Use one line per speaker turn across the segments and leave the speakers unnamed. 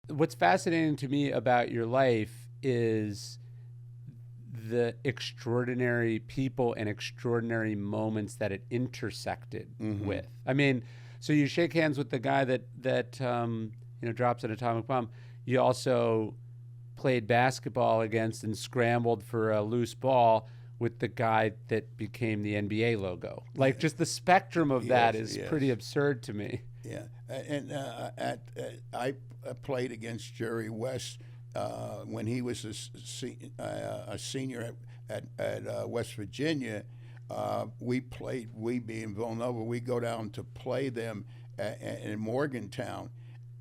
What's fascinating to me about your life is the extraordinary people and extraordinary moments that it intersected
Mm-hmm.
with. I mean, so you shake hands with the guy that drops an atomic bomb. You also played basketball against and scrambled for a loose ball with the guy that became the NBA logo. Like, just the spectrum of that
Yes,
is
yes.
pretty absurd to me.
Yeah, and I played against Jerry West when he was a senior at West Virginia. We being Villanova, we go down to play them in Morgantown,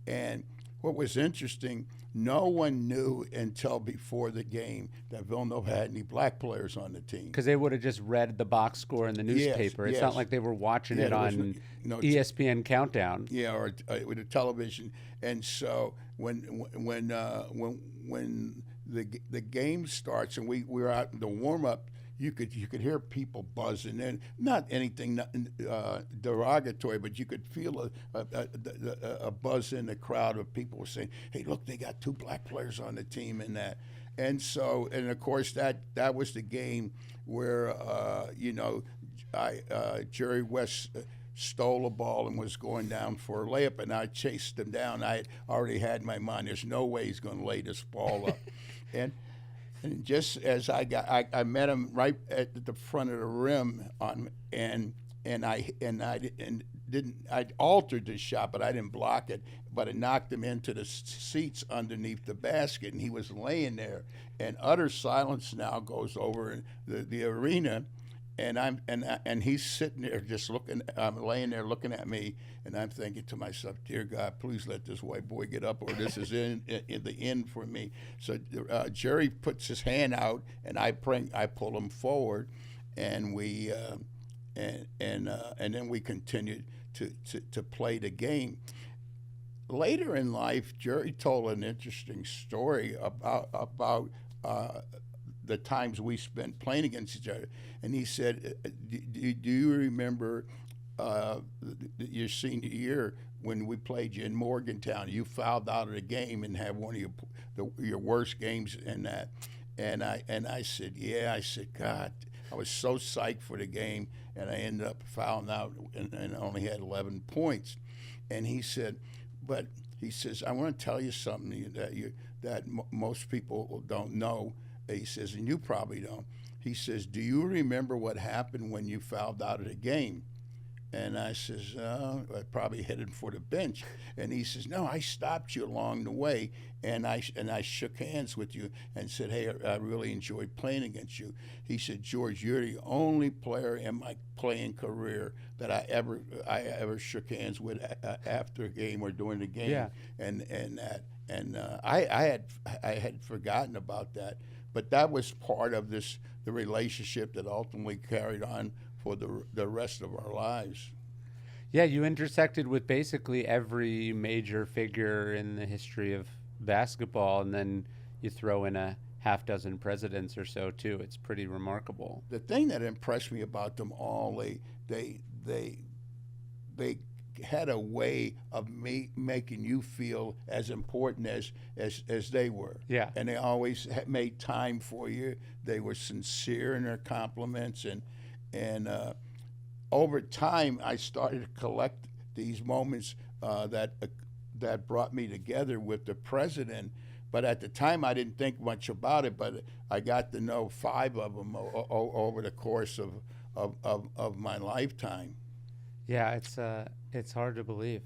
and what was interesting, no one knew until before the game that Villanova had any black players on the team.
Because they would have just read the box score in the
Yes,
newspaper. It's not
yes,
like they were watching
yeah.
it
There was
on
no
ESPN Countdown.
yeah, or with a television. And so when the game starts and we were out in the warm up, you could hear people buzzing, and not anything derogatory, but you could feel a buzz in the crowd of people saying, "Hey, look, they got two black players on the team," and that. And of course that was the game where Jerry West stole a ball and was going down for a layup, and I chased him down. I already had in my mind, there's no way he's going to lay this ball up. and and just as I met him right at the front of the rim and didn't I altered the shot, but I didn't block it. But it knocked him into the seats underneath the basket, and he was laying there. And utter silence now goes over the arena, and he's sitting there just looking. I'm laying there looking at me, and I'm thinking to myself, "Dear God, please let this white boy get up, or this is in the end for me." So Jerry puts his hand out, and I pull him forward, and and then we continued to play the game. Later in life, Jerry told an interesting story about the times we spent playing against each other. And he said, "Do you remember your senior year when we played you in Morgantown? You fouled out of the game and had one of your worst games in that." And I said, "Yeah." I said, "God, I was so psyched for the game, and I ended up fouling out and only had 11 points." And he said, "But," he says, "I want to tell you something that most people don't know." He says, "And you probably don't." He says, "Do you remember what happened when you fouled out of the game?" And I says, "I probably headed for the bench." And he says, "No, I stopped you along the way, and I shook hands with you and said, 'Hey, I really enjoyed playing against you.'" He said, "George, you're the only player in my playing career that I ever shook hands with after a game or during the game."
Yeah.
And I had forgotten about that, but that was part of the relationship that ultimately carried on for the rest of our lives.
Yeah, you intersected with basically every major figure in the history of basketball, and then you throw in a half dozen presidents or so too. It's pretty remarkable.
The thing that impressed me about them all, they had a way of making you feel as important as they were.
Yeah.
And they always made time for you. They were sincere in their compliments, and over time, I started to collect these moments that brought me together with the president. But at the time, I didn't think much about it. But I got to know five of them over the course of my lifetime.
Yeah, it's hard to believe.